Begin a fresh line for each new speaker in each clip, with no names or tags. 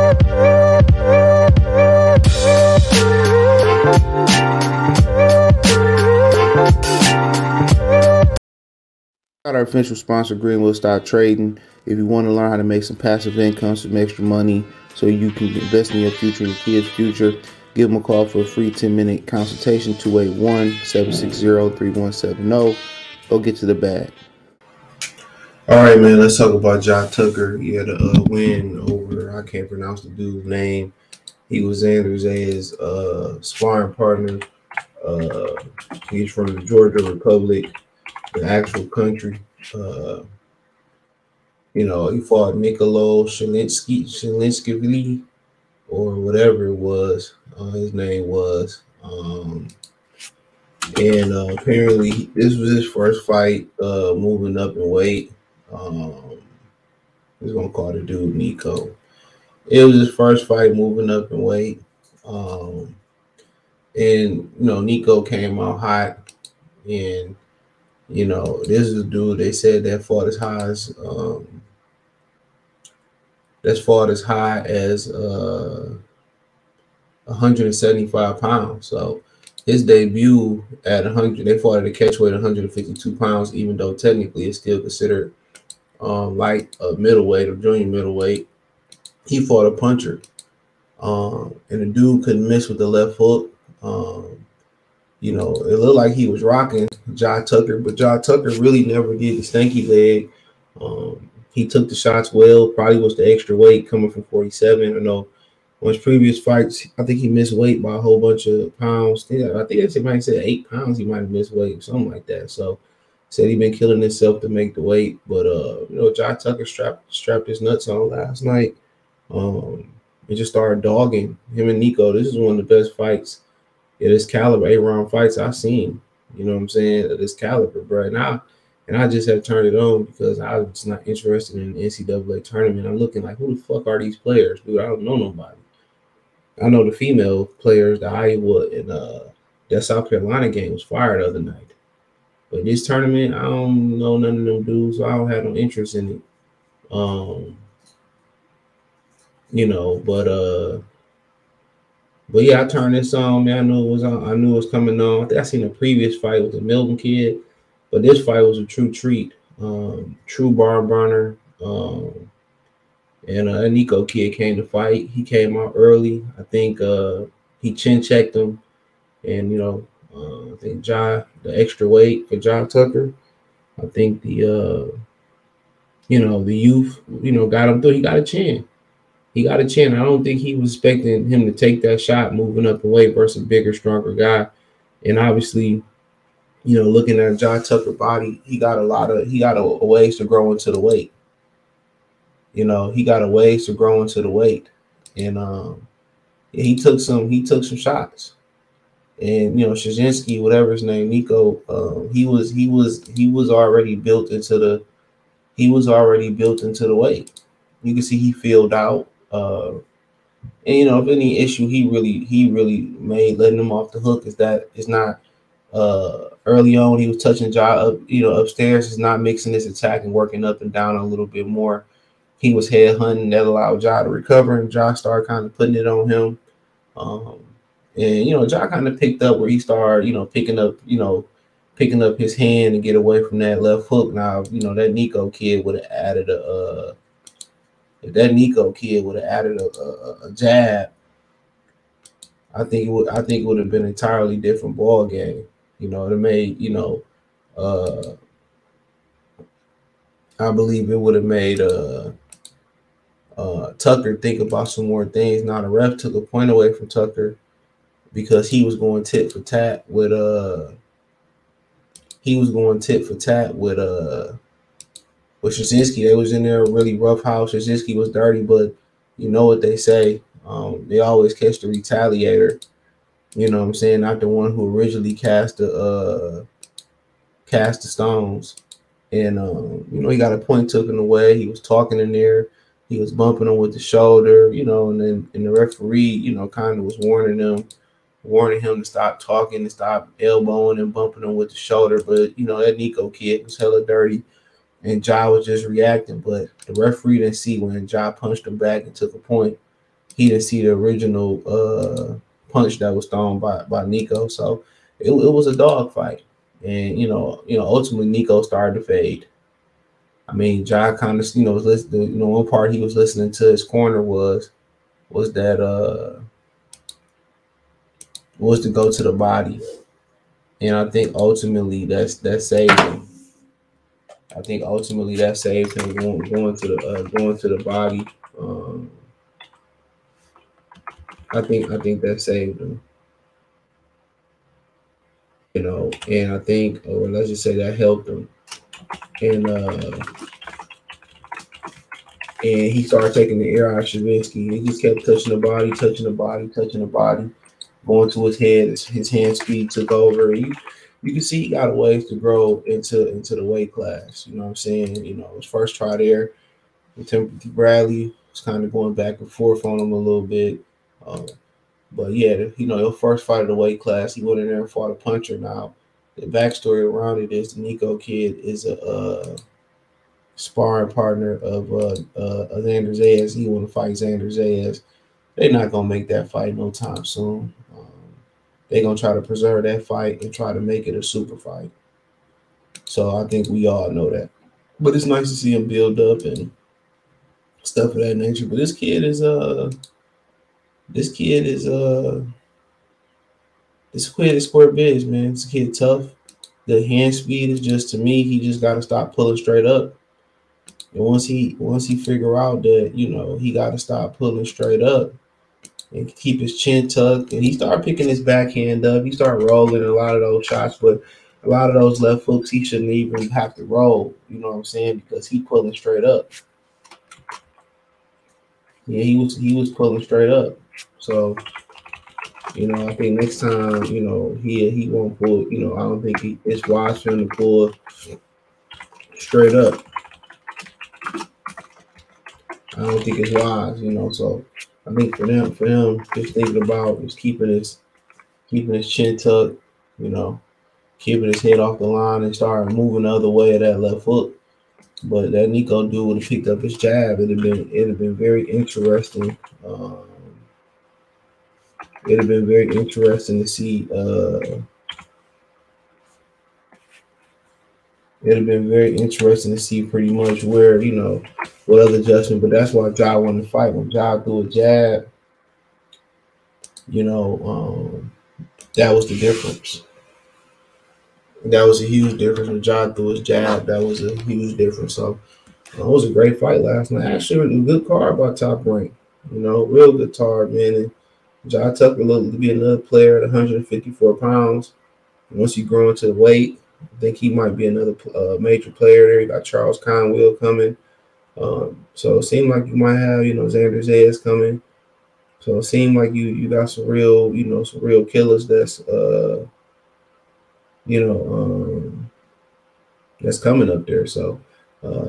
Got our official sponsor, Greenwood Stock Trading. If you want to learn how to make some passive income, some extra money, so you can invest in your future and your kids' future, give them a call for a free 10-minute consultation, 281-760-3170. Go get to the bag. All right, man, let's talk about Jahi Tucker. He had a win over, I can't pronounce the dude's name. He was Andrews' sparring partner. He's from the Georgia Republic, the actual country. He fought Nikoloz Sekhniashvili, or whatever it was, his name was. Apparently this was his first fight moving up in weight. He's gonna call the dude Nico. It was his first fight moving up in weight. Nico came out hot, and this is a dude they said that fought as high as 175 pounds. So his debut at 100, they fought at a catch weight 152 pounds, even though technically it's still considered like a middleweight or junior middleweight. He fought a puncher, and the dude couldn't miss with the left hook. It looked like he was rocking Jahi Tucker, but Jahi Tucker really never did the stanky leg. He took the shots well, probably was the extra weight coming from 47. I know on his previous fights, I think he missed weight by a whole bunch of pounds. I think they might have said 8 pounds he might have missed weight, something like that. So said he been killing himself to make the weight. But Jahi Tucker strapped his nuts on last night. And just started dogging him and Nico. This is one of the best fights at this caliber, 8-round fights I've seen. You know what I'm saying? At this caliber, bro. And I just have turned it on because I was just not interested in the NCAA tournament. I'm looking like, who the fuck are these players, dude? I don't know nobody. I know the female players, the Iowa and that South Carolina game was fire the other night. But this tournament, I don't know none of them dudes, so I don't have no interest in it. But yeah, I turned this on, man. I knew it was on. I knew it was coming on. I think I seen a previous fight with the Melon kid, but this fight was a true treat. True barn burner. And a Nico kid came to fight. He came out early. I think he chin checked him, and I think the extra weight for Jahi Tucker. I think the youth, got him through. He got a chin. I don't think he was expecting him to take that shot moving up the weight versus a bigger, stronger guy. And obviously, looking at Jahi Tucker's body, he got a ways to grow into the weight. And he took some shots. And Shazinski, whatever his name, Nico, he was already built into the weight. You can see he filled out. And if any issue he really made letting him off the hook is that it's not early on he was touching Jahi up, upstairs, is not mixing his attack and working up and down a little bit more. He was head hunting, that allowed Jahi to recover, and Jahi started kind of putting it on him. Jahi kind of picked up where he started, picking up his hand and get away from that left hook. Now, that Nico kid would have added a jab, I think it would have been an entirely different ball game. It made, I believe it would have made Tucker think about some more things. Now the ref took a point away from Tucker because he was going tit for tat with Shazinski. They was in there really rough house. Shazinski was dirty, but you know what they say. They always catch the retaliator. You know what I'm saying? Not the one who originally cast the stones. And he got a point taken away. He was talking in there. He was bumping him with the shoulder, and the referee, kind of was warning him to stop talking, to stop elbowing and bumping him with the shoulder. But that Nico kid was hella dirty. And Jahi was just reacting, but the referee didn't see when Jahi punched him back and took a point. he didn't see the original punch that was thrown by Nico. So it was a dog fight. And ultimately Nico started to fade. I mean, Jahi kind of was listening. One part he was listening to his corner was that was to go to the body, and I think ultimately that saved him. I think ultimately that saved him going to the body. I think that saved him. And I think, or let's just say that helped him. And he started taking the air out of Shavinsky. He just kept touching the body, going to his head. His hand speed took over. You can see he got a ways to grow into the weight class. You know what I'm saying? His first try there, Timothy Bradley was kind of going back and forth on him a little bit. But yeah, your first fight of the weight class, he went in there and fought a puncher. Now, the backstory around it is the Nico kid is a sparring partner of Xander Zayas. He want to fight Xander Zayas. They're not gonna make that fight no time soon. They're gonna try to preserve that fight and try to make it a super fight. So I think we all know that. But it's nice to see him build up and stuff of that nature. But this kid is sport biz, man. This kid tough. The hand speed is just, to me, he just gotta stop pulling straight up. And once he figure out that, he gotta stop pulling straight up and keep his chin tucked, and he started picking his backhand up. He started rolling a lot of those shots, but a lot of those left hooks he shouldn't even have to roll. You know what I'm saying? Because he pulling straight up. Yeah, he was pulling straight up. So, I think next time, he won't pull. I don't think it's wise for him to pull straight up. I don't think it's wise, So I think for him, just thinking about is keeping his chin tucked, keeping his head off the line and start moving the other way of that left hook. But that Nico dude would have picked up his jab. It'd have been very interesting. It'd have been very interesting to see. It'd have been very interesting to see pretty much where, what other adjustment. But that's why Jahi won the fight. When Jahi threw a jab, that was the difference. That was a huge difference. When Jahi threw his jab, that was a huge difference. So it was a great fight last night. Actually, a good card by Top Rank. Real good card, man. And Jahi Tucker looked to be another player at 154 pounds. Once he grow into the weight, I think he might be another major player there. You got Charles Conwell coming. So it seemed like you might have, Xander Zayas coming. So it seemed like you got some real, some real killers that's, that's coming up there. So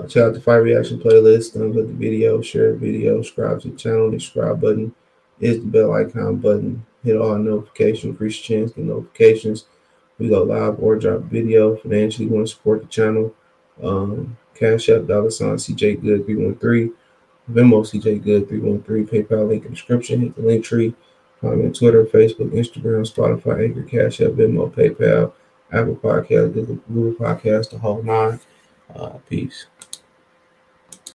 check out the Fight Reaction playlist. Thumbs up the video, share the video, subscribe to the channel. The subscribe button is the bell icon button. Hit all notifications, increase your chance to get notifications. We go live or drop video. Financially, want to support the channel. Cash App, $ CJ Good 313. Venmo CJ Good 313. PayPal link in the description. Hit the link tree. Follow me on Twitter, Facebook, Instagram, Spotify, Anchor, Cash App, Venmo, PayPal, Apple Podcasts, Google Podcasts, the whole nine. Peace.